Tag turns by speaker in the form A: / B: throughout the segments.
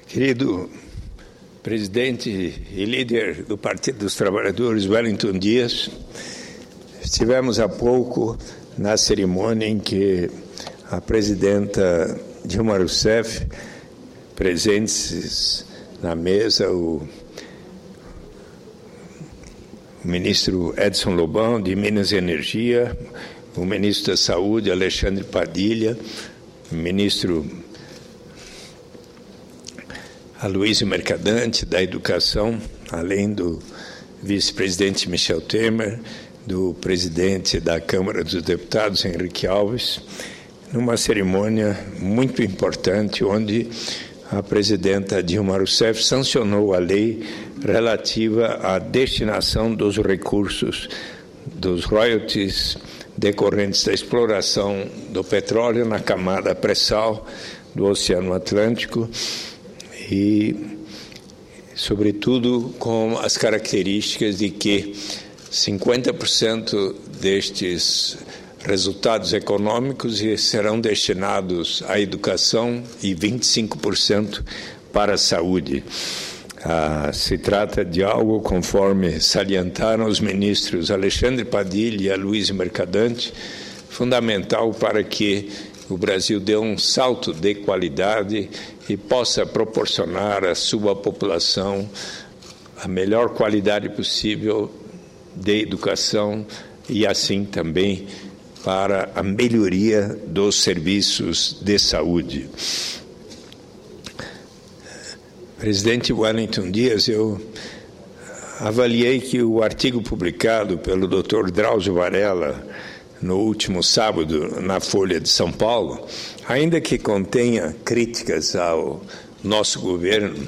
A: Querido presidente e líder do Partido dos Trabalhadores, Wellington Dias, estivemos há pouco na cerimônia em que a presidenta Dilma Rousseff, presentes na mesa o ministro Edson Lobão, de Minas e Energia, o ministro da Saúde, Alexandre Padilha, o ministro Aloysio Mercadante, da Educação, além do vice-presidente Michel Temer, do presidente da Câmara dos Deputados, Henrique Alves, numa cerimônia muito importante, onde a presidenta Dilma Rousseff sancionou a lei relativa à destinação dos recursos dos royalties decorrentes da exploração do petróleo na camada pré-sal do Oceano Atlântico e, sobretudo, com as características de que 50% destes resultados econômicos serão destinados à educação e 25% para a saúde. Se trata de algo, conforme salientaram os ministros Alexandre Padilha e Aloysio Mercadante, fundamental para que o Brasil dê um salto de qualidade e possa proporcionar à sua população a melhor qualidade possível de educação e, assim, também para a melhoria dos serviços de saúde. Presidente Wellington Dias, eu avaliei que o artigo publicado pelo Dr. Drauzio Varela no último sábado na Folha de São Paulo, ainda que contenha críticas ao nosso governo,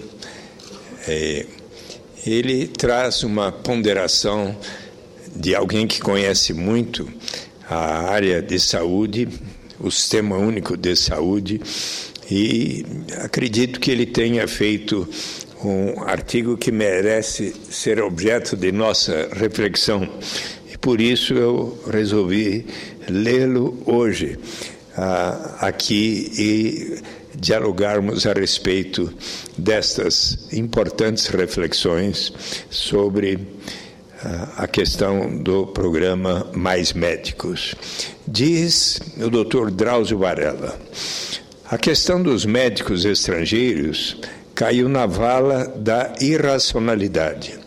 A: ele traz uma ponderação de alguém que conhece muito a área de saúde, o Sistema Único de Saúde, e acredito que ele tenha feito um artigo que merece ser objeto de nossa reflexão. E por isso eu resolvi lê-lo hoje aqui e dialogarmos a respeito destas importantes reflexões sobre a questão do programa Mais Médicos. Diz o Dr. Drauzio Varela: a questão dos médicos estrangeiros caiu na vala da irracionalidade.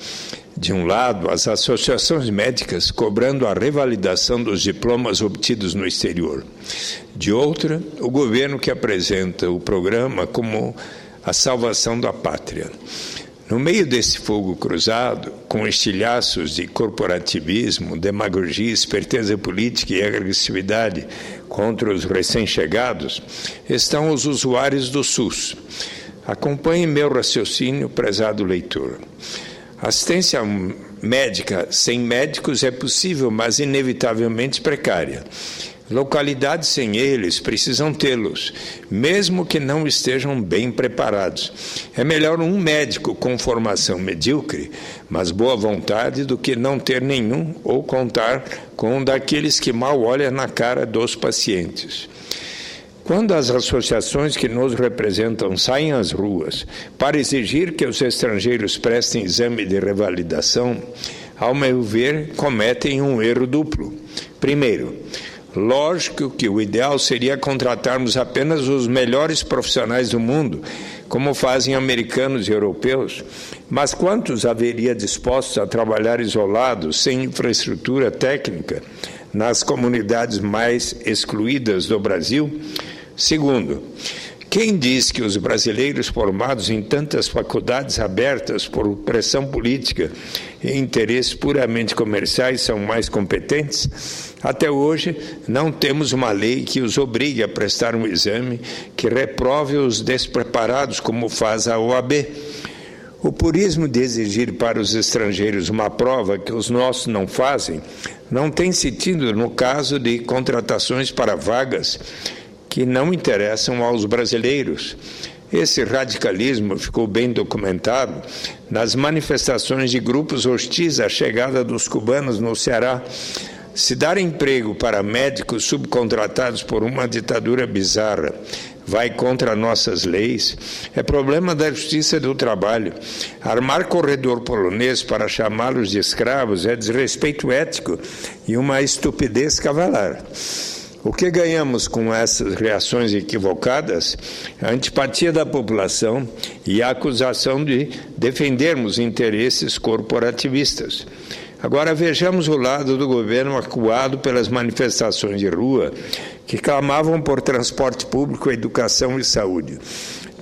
A: De um lado, as associações médicas cobrando a revalidação dos diplomas obtidos no exterior. De outra, o governo que apresenta o programa como a salvação da pátria. No meio desse fogo cruzado, com estilhaços de corporativismo, demagogia, esperteza política e agressividade contra os recém-chegados, estão os usuários do SUS. Acompanhe meu raciocínio, prezado leitor. Assistência médica sem médicos é possível, mas inevitavelmente precária. Localidades sem eles precisam tê-los, mesmo que não estejam bem preparados. É melhor um médico com formação medíocre, mas boa vontade, do que não ter nenhum ou contar com um daqueles que mal olha na cara dos pacientes. Quando as associações que nos representam saem às ruas para exigir que os estrangeiros prestem exame de revalidação, ao meu ver, cometem um erro duplo. Primeiro, lógico que o ideal seria contratarmos apenas os melhores profissionais do mundo, como fazem americanos e europeus, mas quantos haveria dispostos a trabalhar isolados, sem infraestrutura técnica, nas comunidades mais excluídas do Brasil? Segundo, quem diz que os brasileiros formados em tantas faculdades abertas por pressão política e interesses puramente comerciais são mais competentes? Até hoje, não temos uma lei que os obrigue a prestar um exame que reprove os despreparados, como faz a OAB. O purismo de exigir para os estrangeiros uma prova que os nossos não fazem não tem sentido no caso de contratações para vagas que não interessam aos brasileiros. Esse radicalismo ficou bem documentado nas manifestações de grupos hostis à chegada dos cubanos no Ceará. Se dar emprego para médicos subcontratados por uma ditadura bizarra vai contra nossas leis. É problema da Justiça do Trabalho. Armar corredor polonês para chamá-los de escravos é desrespeito ético e uma estupidez cavalar. O que ganhamos com essas reações equivocadas? A antipatia da população e a acusação de defendermos interesses corporativistas. Agora vejamos o lado do governo acuado pelas manifestações de rua que clamavam por transporte público, educação e saúde.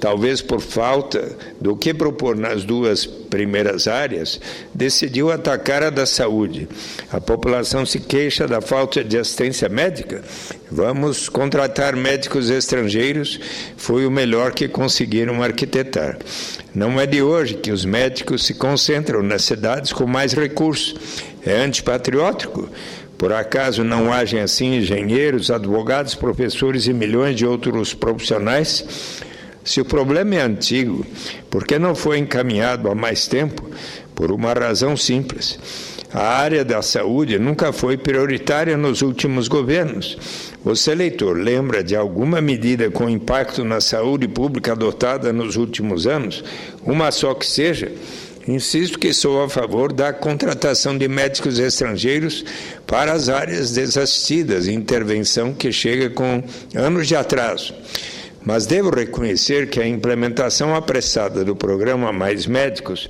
A: Talvez por falta do que propor nas duas primeiras áreas, decidiu atacar a da saúde. A população se queixa da falta de assistência médica. Vamos contratar médicos estrangeiros, foi o melhor que conseguiram arquitetar. Não é de hoje que os médicos se concentram nas cidades com mais recursos. É antipatriótico? Por acaso não agem assim engenheiros, advogados, professores e milhões de outros profissionais? Se o problema é antigo, por que não foi encaminhado há mais tempo? Por uma razão simples. A área da saúde nunca foi prioritária nos últimos governos. Você, eleitor, lembra de alguma medida com impacto na saúde pública adotada nos últimos anos? Uma só que seja? Insisto que sou a favor da contratação de médicos estrangeiros para as áreas desassistidas, intervenção que chega com anos de atraso. Mas devo reconhecer que a implementação apressada do programa Mais Médicos,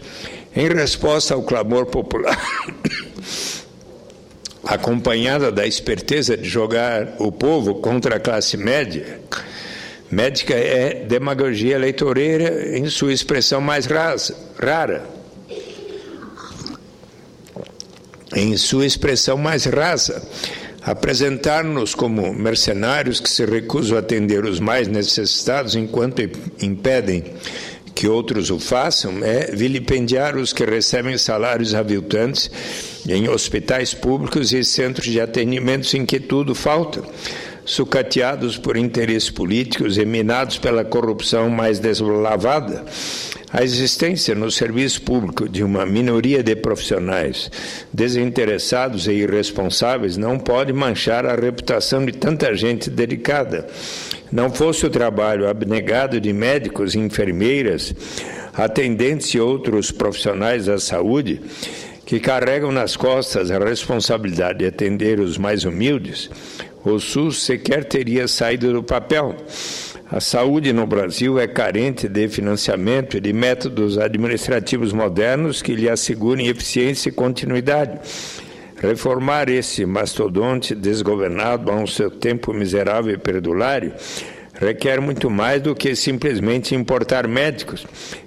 A: em resposta ao clamor popular, acompanhada da esperteza de jogar o povo contra a classe médica, é demagogia eleitoreira em sua expressão mais rara. Em sua expressão mais rasa, apresentar-nos como mercenários que se recusam a atender os mais necessitados enquanto impedem que outros o façam é vilipendiar os que recebem salários aviltantes em hospitais públicos e centros de atendimentos em que tudo falta, sucateados por interesses políticos e minados pela corrupção mais deslavada. A existência no serviço público de uma minoria de profissionais desinteressados e irresponsáveis não pode manchar a reputação de tanta gente dedicada. Não fosse o trabalho abnegado de médicos, enfermeiras, atendentes e outros profissionais da saúde que carregam nas costas a responsabilidade de atender os mais humildes, o SUS sequer teria saído do papel. A saúde no Brasil é carente de financiamento e de métodos administrativos modernos que lhe assegurem eficiência e continuidade. Reformar esse mastodonte desgovernado a um seu tempo miserável e perdulário requer muito mais do que simplesmente importar médicos.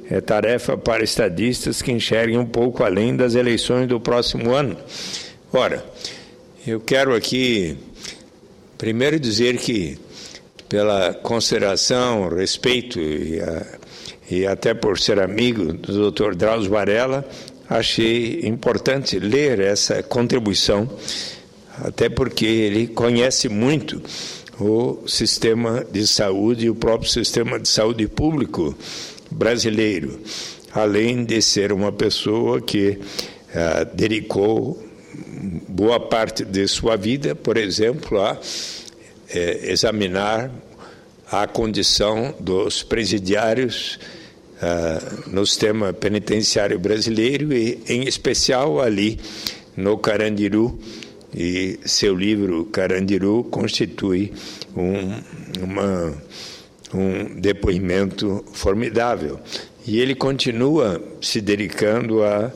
A: É tarefa para estadistas que enxerguem um pouco além das eleições do próximo ano. Ora, eu quero aqui primeiro dizer que, pela consideração, respeito e até por ser amigo do Dr. Drauzio Varela, achei importante ler essa contribuição, até porque ele conhece muito o sistema de saúde e o próprio sistema de saúde público brasileiro, além de ser uma pessoa que dedicou boa parte de sua vida, por exemplo, a examinar a condição dos presidiários no sistema penitenciário brasileiro e, em especial, ali no Carandiru, e seu livro Carandiru constitui um depoimento formidável. E ele continua se dedicando a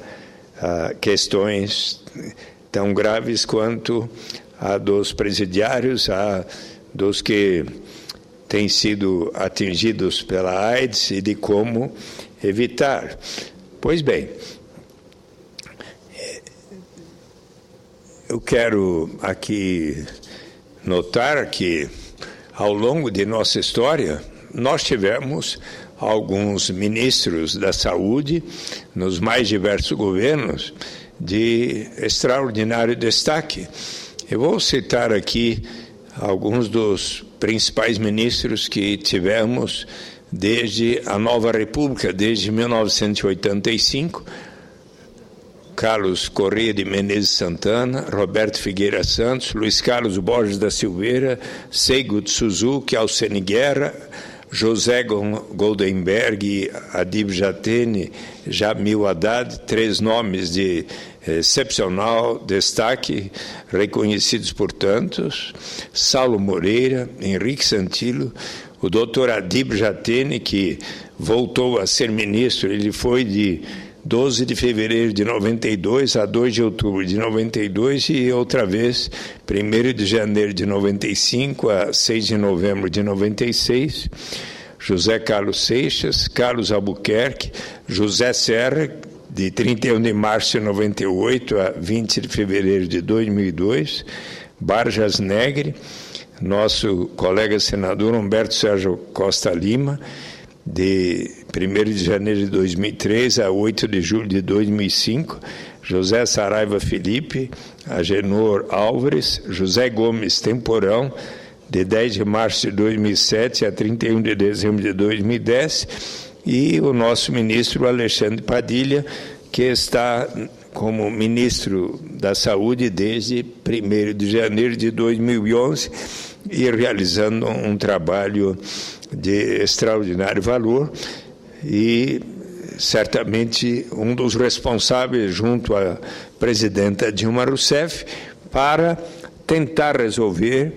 A: questões tão graves quanto a dos presidiários, a dos que têm sido atingidos pela AIDS e de como evitar. Pois bem, eu quero aqui notar que, ao longo de nossa história, nós tivemos alguns ministros da saúde, nos mais diversos governos, de extraordinário destaque. Eu vou citar aqui alguns dos principais ministros que tivemos desde a nova República, desde 1985, Carlos Corrêa de Menezes Santana, Roberto Figueira Santos, Luiz Carlos Borges da Silveira, Seigo de Suzuki, Alcene Guerra, José Goldenberg e Adib Jatene, Jamil Haddad, 3 nomes de excepcional destaque, reconhecidos por tantos, Saulo Moreira, Henrique Santillo, o doutor Adib Jatene, que voltou a ser ministro, ele foi de 12 de fevereiro de 92 a 2 de outubro de 92 e outra vez 1º de janeiro de 95 a 6 de novembro de 96, José Carlos Seixas, Carlos Albuquerque, José Serra, de 31 de março de 98 a 20 de fevereiro de 2002, Barjas Negre, nosso colega senador Humberto Sérgio Costa Lima, de 1º de janeiro de 2003 a 8 de julho de 2005, José Saraiva Felipe, Agenor Álvares, José Gomes Temporão, de 10 de março de 2007 a 31 de dezembro de 2010, e o nosso ministro Alexandre Padilha, que está como ministro da Saúde desde 1º de janeiro de 2011 e realizando um trabalho de extraordinário valor e certamente um dos responsáveis junto à presidenta Dilma Rousseff para tentar resolver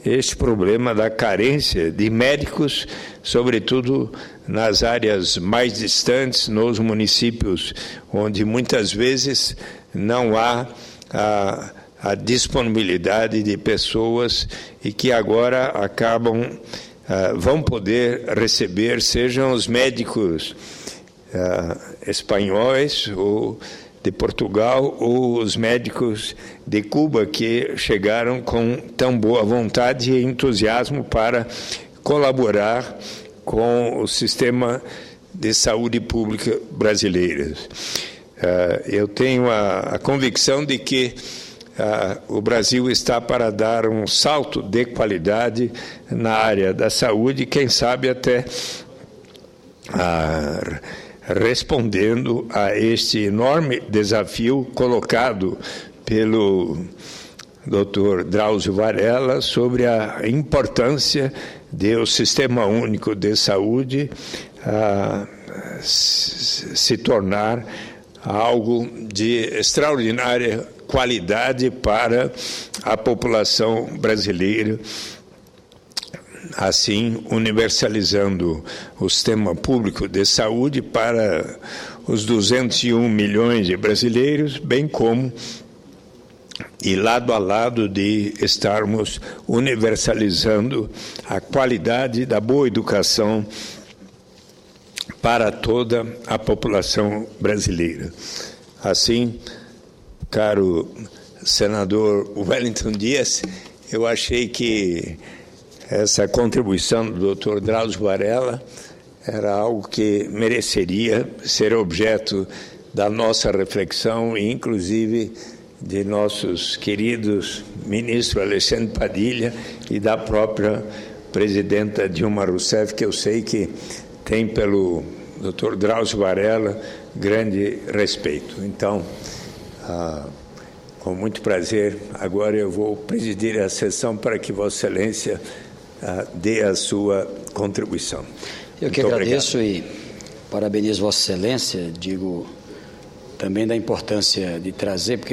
A: este problema da carência de médicos, sobretudo nas áreas mais distantes, nos municípios onde muitas vezes não há a disponibilidade de pessoas e que agora vão poder receber, sejam os médicos espanhóis ou de Portugal ou os médicos de Cuba que chegaram com tão boa vontade e entusiasmo para colaborar com o sistema de saúde pública brasileiro. Eu tenho a convicção de que o Brasil está para dar um salto de qualidade na área da saúde, quem sabe até respondendo a este enorme desafio colocado pelo Dr. Drauzio Varela sobre a importância do Sistema Único de Saúde se tornar algo de extraordinária qualidade para a população brasileira, assim universalizando o sistema público de saúde para os 201 milhões de brasileiros, bem como e lado a lado de estarmos universalizando a qualidade da boa educação para toda a população brasileira. Assim, caro senador Wellington Dias, eu achei que essa contribuição do Dr. Drauzio Varela era algo que mereceria ser objeto da nossa reflexão e, inclusive, de nossos queridos ministro Alexandre Padilha e da própria presidenta Dilma Rousseff, que eu sei que tem pelo Dr. Drauzio Varela grande respeito. Então, com muito prazer, agora eu vou presidir a sessão para que Vossa Excelência dê a sua contribuição.
B: Eu que agradeço e parabenizo Vossa Excelência, digo também da importância de trazer, porque